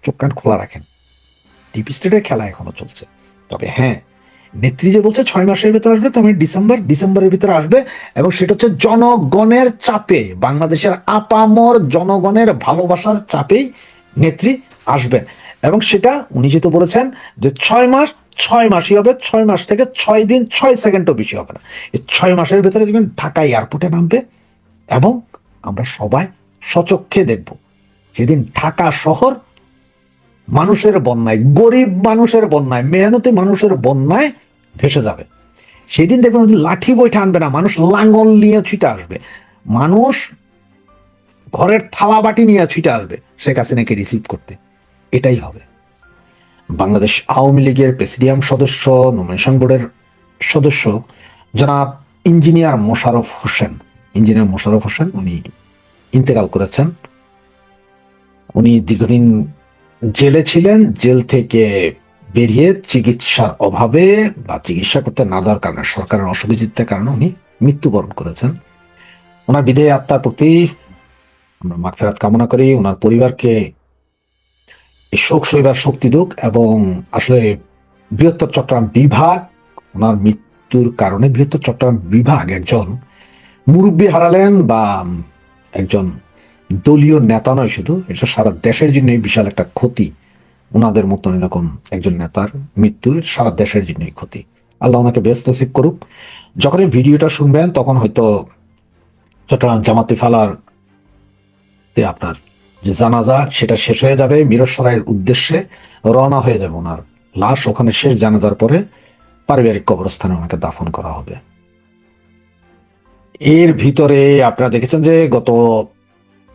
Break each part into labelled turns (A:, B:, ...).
A: চোখ কান খোলা রাখেন। ডিপ স্টেটের খেলা এখনো চলছে। তবে হ্যাঁ, নেত্রী যে বলছে 6 মাসের ভিতরে আসবে, তবে ডিসেম্বরের ভিতরে আসবে, এবং সেটা হচ্ছে জনগণের চাপে, বাংলাদেশের আপামর জনগণের ভালোবাসার চাপেই নেত্রী আসবেন। এবং সেটা উনি যেহেতু বলেছেন যে 6 মাস, 6 মাসই হবে, 6 মাস থেকে 6 দিন 6 সেকেন্ডও বেশি হবে না। এই 6 মাসের ভিতরে দেখবেন ঢাকা এয়ারপোর্টে নামবে, এবং আমরা সবাই সচক্ষে দেখব সেদিন ঢাকা শহর মানুষের বন্যায়, গরিব মানুষের বন্যায়, মেহনতি মানুষের বন্যায় ভেসে যাবে। সেদিন দেখবেন লাঠি বইটা আনবে না, মানুষ লাঙ্গল নিয়ে ছুটে আসবে, মানুষ ঘরের থালা বাটি নিয়ে ছুটে আসবে শেখ হাসিনাকে রিসিভ করতে। এটাই হবে। বাংলাদেশ আওয়ামী লীগের প্রেসিডিয়াম সদস্য, নমিনেশন বোর্ডের সদস্য জনাব ইঞ্জিনিয়ার মোশাররফ হোসেন উনি ইন্তেকাল করেছেন। উনি দীর্ঘদিন জেলে ছিলেন। জেল থেকে বেরিয়ে চিকিৎসার অভাবে বা চিকিৎসা করতে না দেওয়ার কারণে, সরকারের অসহযোগিতার কারণে উনি মৃত্যুবরণ করেছেন। ওনার বিদেহী আত্মার প্রতি আমরা মাগফিরাত কামনা করি। ওনার পরিবারকে এই শোক সইবার শক্তি দিক, এবং আসলে বৃহত্তর চট্টগ্রাম বিভাগ, ওনার মৃত্যুর কারণে বৃহত্তর চট্টগ্রাম বিভাগ একজন মুরব্বী হারালেন, বা একজন দলীয় নেতা নয় শুধু, এটা সারা দেশের জন্য বিশাল একটা ক্ষতি। ওনাদের মতন এরকম একজন নেতার মৃত্যুর সারা দেশের জন্যই ক্ষতি। আল্লাহ ওনাকে বেস্ট নসিব করুক। যখন এই ভিডিওটা শুনবেন তখন হয়তো চট্টগ্রাম জামাতি ফালার আপনার যে জানাজা সেটা শেষ হয়ে যাবে, মিরসরাইয়ের উদ্দেশ্যে রওনা হয়ে যাবে ওনার লাশ। ওখানে শেষ জানাজার পরে পারিবারিক কবরস্থানে ওনাকে দাফন করা হবে। এর ভিতরে আপনারা দেখেছেন যে গত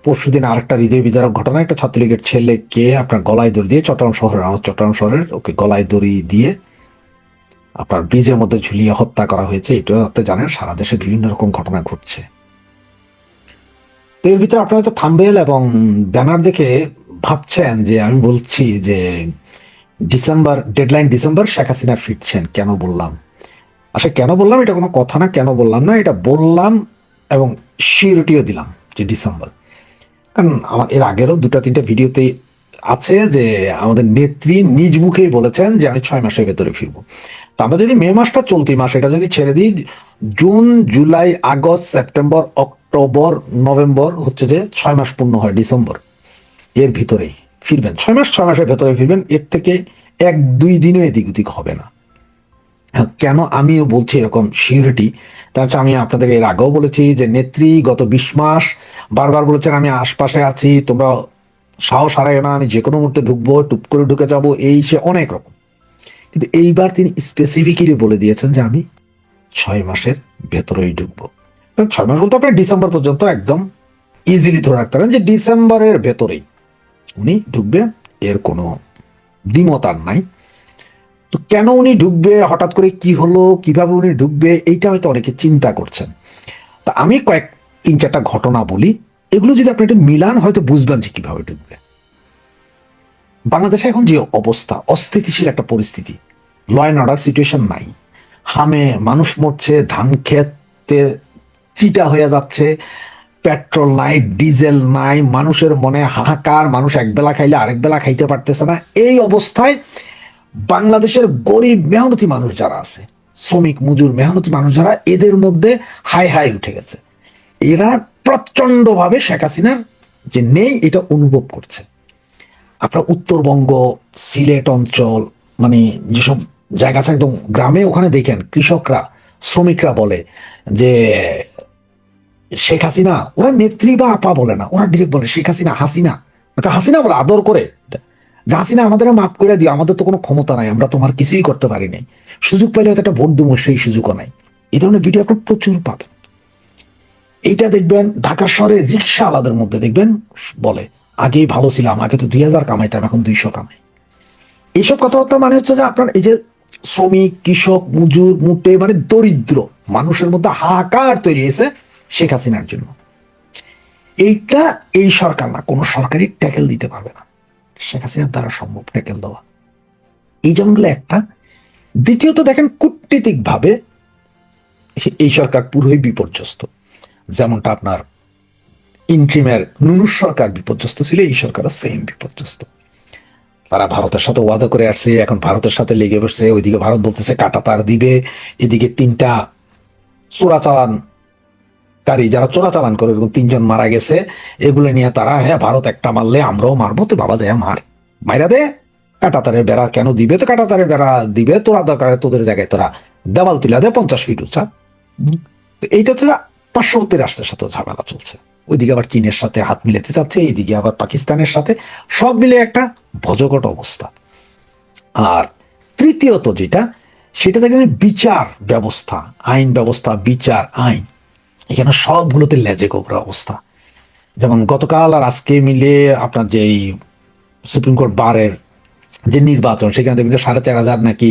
A: পরশুদিন আরেকটা হৃদয় বিদারক ঘটনা, একটা ছাত্রলীগের ছেলেকে আপনার গলায় দড়ি দিয়ে চট্টগ্রাম শহরের ওকে গলায় দড়ি দিয়ে আপনার ব্রিজের মধ্যে ঝুলিয়ে হত্যা করা হয়েছে। এটা আপনি জানেন সারা দেশে বিভিন্ন রকম ঘটনা ঘটছে। এর ভিতরে আপনারা হয়তো থাম্বনেল এবং ব্যানার দেখে ভাবছেন যে আমি বলছি যে ডেডলাইন ডিসেম্বর, শেখ হাসিনা ফিরছেন। কেন বললাম? আসলে কেন বললাম এটা কোনো কথা না, কেন বললাম না, এটা বললাম এবং শিওরিটিও দিলাম যে ডিসেম্বর। কারণ আমার এর আগেরও 2-3টা ভিডিওতে আছে যে আমাদের নেত্রী নিজ মুখেই বলেছেন যে আমি 6 মাসের ভেতরে ফিরবো। তো আমরা যদি মে মাসটা চলতি মাস এটা যদি ছেড়ে দিই, June, July, August, September, October, November হচ্ছে যে 6 মাস পূর্ণ হয় ডিসেম্বর। এর ভিতরেই ফিরবেন, 6 মাসের ভেতরে ফিরবেন। এর থেকে 1-2 দিনও এদিক ওদিক হবে না। কেন আমিও বলছি এরকম সিউরিটি, তার হচ্ছে আমি আপনাদের এর আগেও বলেছি যে নেত্রী গত 20 মাস বারবার বলেছেন আমি আশপাশে আছি, তোমরা সাহস হারাই না, আমি যে কোনো মুহূর্তে ঢুকবো, টুপ করে ঢুকে যাবো, এই সে অনেক রকম। কিন্তু এইবার তিনি স্পেসিফিকলি বলে দিয়েছেন যে আমি 6 মাসের ভেতরেই ঢুকবো। 6 মাস বলতে আপনার ডিসেম্বর পর্যন্ত একদম ইজিলি ধরে রাখতে পারেন যে ডিসেম্বরের ভেতরেই উনি ঢুকবে, এর কোনো দ্বিমত আর নাই। তো কেন উনি ঢুকবে, হঠাৎ করে কি হলো, কিভাবে উনি ঢুকবে, এইটা হয়তো অনেকে চিন্তা করছেন। তা আমি 3-4টা ঘটনা বলি, এগুলো যদি আপনি একটু মিলান হয়তো বুঝবেন যে কিভাবে ঢুকবে। বাংলাদেশে এখন যে অবস্থা, অস্থিতিশীল একটা পরিস্থিতি, ল অ্যান্ড অর্ডার সিচুয়েশন নাই। হামে মানুষ মরছে, ধান খেতে চিটা হয়ে যাচ্ছে, পেট্রোল নাই, ডিজেল নাই, মানুষের মনে হাহাকার, মানুষ একবেলা খাইলে আরেক বেলা খাইতে পারতেছে না। এই অবস্থায় বাংলাদেশের গরিব মেহনতি মানুষ যারা আছে, শ্রমিক মজুর মেহনতি মানুষ যারা, এদের মধ্যে হাই হাই উঠে গেছে। এরা প্রচন্ড ভাবে শেখ হাসিনার যে নেই এটা অনুভব করছে। আপনার উত্তরবঙ্গ, সিলেট অঞ্চল, মানে যেসব জায়গা আছে একদম গ্রামে, ওখানে দেখেন কৃষকরা, শ্রমিকরা বলে যে শেখ হাসিনা, ওরা নেত্রী বা আপা বলে না, ওরা ডিরেক্ট বলে শেখ হাসিনা, হাসিনা, হাসিনা বলে আদর করে যে হাসিনা আমাদের মাফ করে দিও, আমাদের তো কোনো ক্ষমতা নাই, আমরা তোমার কিছুই করতে পারি নাই, সুযোগ পাইলে হয়তো একটা ভোট দেবো, সেই সুযোগও নাই। এই ধরনের ভিডিও আপনি প্রচুর পাবেন। এইটা দেখবেন ঢাকা শহরে রিক্সা আলাদের মধ্যে দেখবেন বলে আগেই ভালো ছিলাম, আগে তো 2000 কামাইতাম, এখন 200 কামাই। এইসব কথাবার্তা মানে হচ্ছে যে আপনার এই যে শ্রমিক, কৃষক, মজুর, মুটে, মানে দরিদ্র মানুষের মধ্যে হাহাকার তৈরি হয়েছে শেখ হাসিনার জন্য। এইটা এই সরকার না, কোনো সরকারই ট্যাকেল দিতে পারবে না, শেখ হাসিনার দ্বারা সম্ভব ট্যাকেল দেওয়া। এই যেমনগুলো একটা। দ্বিতীয়ত দেখেন কূটনীতিক ভাবে এই সরকার পুরোই বিপর্যস্ত। যেমনটা আপনার ইন্ট্রিমের নুনুর সরকার বিপর্যস্ত ছিল, এই সরকারও সেম বিপর্যস্ত। তারা ভারতের সাথে ওয়াদা করে আসছে, এখন ভারতের সাথে লেগে বসছে। ওইদিকে ভারত বলতেছে কাঁটাতার দিবে, এদিকে তিনটা চোরাচালানকারী যারা চোরাচালান করে এরকম তিনজন মারা গেছে। এগুলো নিয়ে তারা, হ্যাঁ ভারত একটা মারলে আমরাও মারবো, তো বাবা দেয়া মার, মাইরা দে। কাঁটাতারের বেড়া কেন দিবে? তো কাঁটাতারের বেড়া দিবে, তোরা দরকার তোদের জায়গায় তোরা দেওয়াল তুলে দে 50 ফিট উঁচা। তো এইটা হচ্ছে পার্শ্ববর্তী রাষ্ট্রের সাথে ঝামেলা চলছে। ওইদিকে আবার চীনের সাথে হাত মিলাতে চাচ্ছে, এইদিকে আবার পাকিস্তানের সাথে, সব মিলে একটা ভজকট অবস্থা। আর তৃতীয়ত যেটা, সেটা দেখেন বিচার ব্যবস্থা, আইন ব্যবস্থা, বিচার আইন, এখানে সবগুলোতে লেজে গোবরা অবস্থা। যেমন গতকাল আর আজকে মিলে আপনার যে সুপ্রিম কোর্ট বারের যে নির্বাচন, সেখানে দেখবেন যে 4,500 নাকি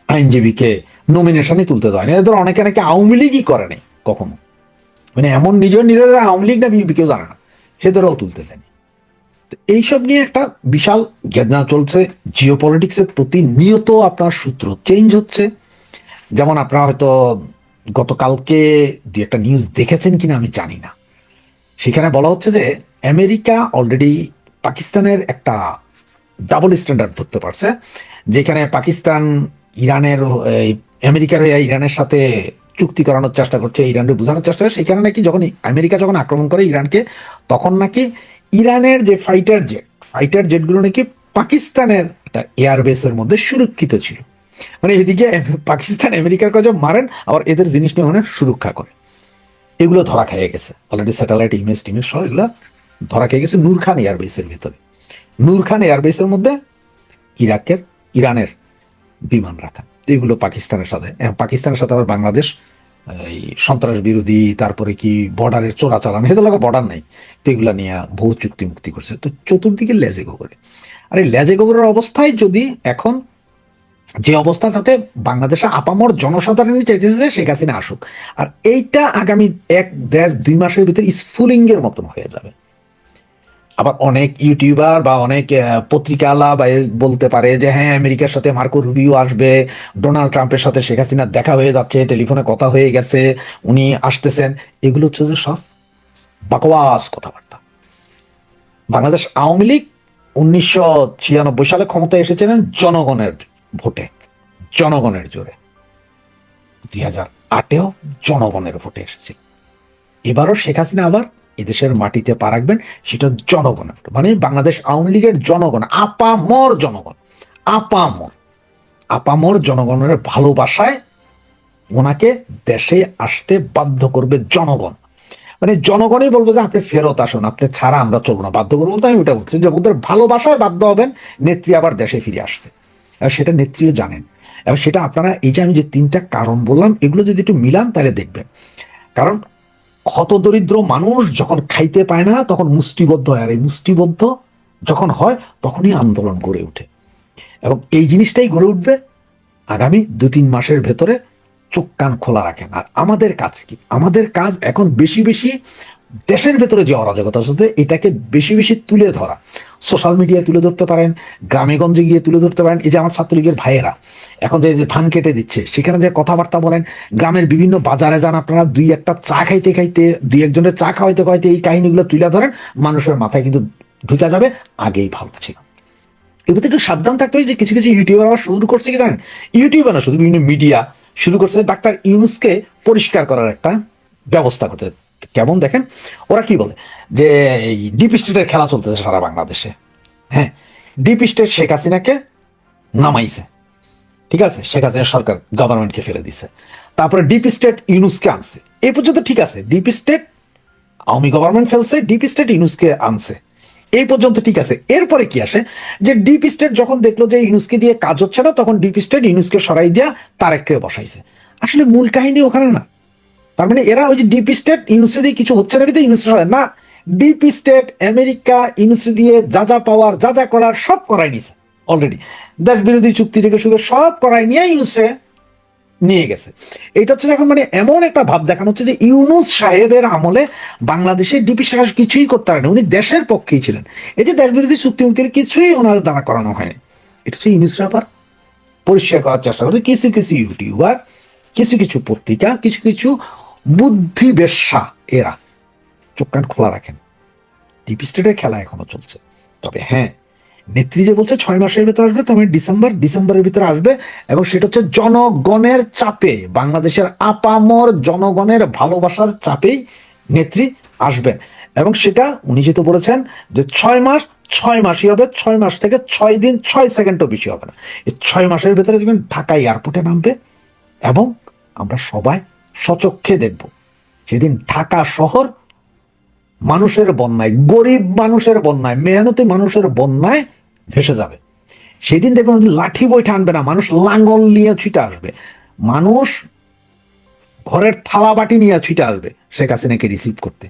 A: আইনজীবীকে নমিনেশনই তুলতে দেয় না। এদের অনেকে নাকি আওয়ামী লীগই করে নাই কখনো, মানে এমন নিজের আওয়ামী লীগ না বিএনপি কেউ জানে না, সেদেরও তুলতে দেয়নি। এইসব নিয়ে একটা বিশাল গেজনা চলছে। জিও পলিটিক্সের প্রতিনিয়ত আপনার সূত্র চেঞ্জ হচ্ছে। যেমন আপনারা হয়তো গতকালকে দু একটা নিউজ দেখেছেন কিনা আমি জানি না, সেখানে বলা হচ্ছে যে আমেরিকা অলরেডি পাকিস্তানের একটা ডাবল স্ট্যান্ডার্ড ধরতে পারছে, যেখানে পাকিস্তান ইরানের আমেরিকার হয়ে ইরানের সাথে চুক্তি করানোর চেষ্টা করছে, ইরানকে বোঝানোর চেষ্টা করে। সেখানে নাকি যখন আমেরিকা যখন আক্রমণ করে ইরানকে, তখন নাকি ইরানের যে ফাইটার জেটগুলো নাকি পাকিস্তানের একটা এয়ারবেসের মধ্যে সুরক্ষিত ছিল। মানে এদিকে পাকিস্তান আমেরিকার কাছে মারেন, আবার এদের জিনিস নিয়ে অনেক সুরক্ষা করে। এগুলো ধরা খেয়ে গেছে অলরেডি, স্যাটেলাইট ইমেজ টিমেজ সহ এগুলো ধরা খেয়ে গেছে নূর খান এয়ারবেসের ভিতরে। নূর খান এয়ারবেসের মধ্যে ইরানের বিমান রাখা। এগুলো পাকিস্তানের সাথে আবার বাংলাদেশ এই সন্ত্রাস বিরোধী, তারপরে কি বর্ডারের চোরাচালান, হেতু বর্ডার নাই, তো এগুলা নিয়ে বহু চুক্তি মুক্তি করছে। তো চতুর্দিকে লেজে গোবরে। আর এই লেজে গোবরের অবস্থায় যদি এখন যে অবস্থা, তাতে বাংলাদেশে আপামর জনসাধারণ চাইতেছে যে শেখ হাসিনা আসুক। আর এইটা আগামী 1, 1.5, 2 মাসের ভিতরে স্ফুলিং এর মতন হয়ে যাবে। আবার অনেক ইউটিউবার বা অনেক পত্রিকাওয়ালা বা বলতে পারে যে হ্যাঁ আমেরিকার সাথে মার্কো রুবিও আসবে, ডোনাল্ড ট্রাম্পের সাথে শেখ হাসিনার দেখা হয়ে যাচ্ছে, টেলিফোনে কথা হয়ে গেছে, উনি আসতেছেন। এগুলো হচ্ছে যে সব বাকওয়াস কথাবার্তা। বাংলাদেশ আওয়ামী লীগ 1996 সালে ক্ষমতায় এসেছিলেন জনগণের ভোটে, জনগণের জোরে। 2008-এও জনগণের ভোটে এসেছিল। এবারও শেখ হাসিনা আবার এদেশের মাটিতে পা রাখবেন, সেটা জনগণের, মানে বাংলাদেশ আওয়ামী লীগের জনগণ, আপামর জনগণ, আপামর আপামর জনগণের ভালোবাসায় ওনাকে দেশে আসতে বাধ্য করবে জনগণ। মানে জনগণই বলবো যে আপনি ফেরত আসুন, আপনি ছাড়া আমরা চলবো না, বাধ্য করবো বলতে আমি ওটা বলছি যে ওদের ভালোবাসায় বাধ্য হবেন নেত্রী আবার দেশে ফিরে আসতে। আর সেটা নেত্রীও জানেন। এবং সেটা আপনারা এই যে আমি যে 3টা কারণ বললাম, এগুলো যদি একটু মিলান তাহলে দেখবেন। কারণ হতদরিদ্র মানুষ যখন খাইতে পায় না তখন মুষ্টিবদ্ধ হয়, আর এই মুষ্টিবদ্ধ যখন হয় তখনই আন্দোলন গড়ে ওঠে। এবং এই জিনিসটাই গড়ে উঠবে আগামী 2-3 মাসের ভেতরে। চোখ কান খোলা রাখেন। আর আমাদের কাজ কি? আমাদের কাজ এখন বেশি বেশি দেশের ভেতরে যে অরাজকতা হচ্ছে এটাকে বেশি বেশি তুলে ধরা। সোশ্যাল মিডিয়ায় তুলে ধরতে পারেন, গ্রামে গঞ্জে গিয়ে তুলে ধরতে পারেন। এই যে আমার ছাত্রলীগের ভাইয়েরা এখন যে ধান কেটে দিচ্ছে, সেখানে যে কথাবার্তা বলেন, গ্রামের বিভিন্ন বাজারে যান আপনারা, 2-1টা চা খাইতে খাইতে, 2-1জনের চা খাওয়াইতে খাওয়াইতে এই কাহিনীগুলো তুলে ধরেন, মানুষের মাথায় কিন্তু ঢুকে যাবে আগেই ভালো ছিল। এগুলো একটু সাবধান থাকতে হবে। যে কিছু কিছু ইউটিউবার আবার শুরু করছে কি জানেন, ইউটিউবার না শুধু বিভিন্ন মিডিয়া শুরু করছে ডাক্তার ইউনূসকে পরিষ্কার করার একটা ব্যবস্থা করতে। কেমন দেখেন, ওরা কি বলে যে এই ডিপ স্টেটের খেলা চলতেছে সারা বাংলাদেশে। হ্যাঁ, ডিপ স্টেট শেখ হাসিনাকে নামাইছে, ঠিক আছে, শেখ হাসিনা সরকার গভর্নমেন্টকে ফেলে দিছে। তারপরে ডিপ স্টেট ইউনূসকে আনছে, এই পর্যন্ত ঠিক আছে। ডিপ স্টেট আওয়ামী গভর্নমেন্ট ফেলছে, ডিপ স্টেট ইউনূসকে আনছে, এই পর্যন্ত ঠিক আছে। এরপরে কি আসে যে ডিপ স্টেট যখন দেখলো যে ইউনূসকে দিয়ে কাজ হচ্ছে না, তখন ডিপ স্টেট ইউনূসকে সরাই দিয়া তারেককে বসাইছে। আসলে মূল কাহিনী ওখানে না। তার মানে এরা ওই যে ডিপ স্টেট ইউনিভার্সিটি দিয়ে কিছু হচ্ছে না, ইউনিভার্সিটি না, ডিপ স্টেট আমেরিকা ইউনিভার্সিটি দিয়ে যা যা পাওয়ার, যা যা করার সব করাই নিছে অলরেডি। দেশ বিরোধী চুক্তি থেকে শুরু সব করাই নিয়ে ইউনুসে নিয়ে গেছে। এটা হচ্ছে এখন মানে এমন একটা ভাব দেখানো হচ্ছে যে ইউনুস সাহেবের আমলে বাংলাদেশের ডিপি স্টেট কিছুই করতে পারেনি, উনি দেশের পক্ষেই ছিলেন। এই যে দেশ বিরোধী চুক্তি মুক্তির কিছুই ওনার দ্বারা করানো হয়নি। এটা হচ্ছে ইউনুস আবার পরিষ্কার করার চেষ্টা করছে কিছু কিছু ইউটিউবার, কিছু কিছু পত্রিকা, কিছু কিছু বুদ্ধি বেশ্যা, এরা চোখ কান খোলা রাখেন। ডিপ স্টেটের খেলা এখনো চলছে। তবে হ্যাঁ, নেত্রী যে বলছে 6 মাসের ভিতরে আসবে, তার মানে ডিসেম্বরের ভিতরে আসবে, এবং সেটা হচ্ছে জনগণের চাপে, বাংলাদেশের আপামর জনগণের ভালোবাসার চাপেই নেত্রী আসবে। এবং সেটা উনি যেহেতু বলেছেন যে 6 মাস, 6 মাসই হবে, 6 মাস থেকে 6 দিন 6 সেকেন্ডও বেশি হবে না। এই 6 মাসের ভিতরে দেখবেন ঢাকা এয়ারপোর্টে নামবে, এবং আমরা সবাই সচক্ষে দেখব সেদিন ঢাকা শহর মানুষের বন্যায়, গরিব মানুষের বন্যায়, মেহনতি মানুষের বন্যায় ভেসে যাবে। সেদিন দেখবেন লাঠি বইটা আনবে না, মানুষ লাঙ্গল নিয়ে ছুটে আসবে, মানুষ ঘরের থালা বাটি নিয়ে ছুটে আসবে শেখ হাসিনাকে রিসিভ করতে।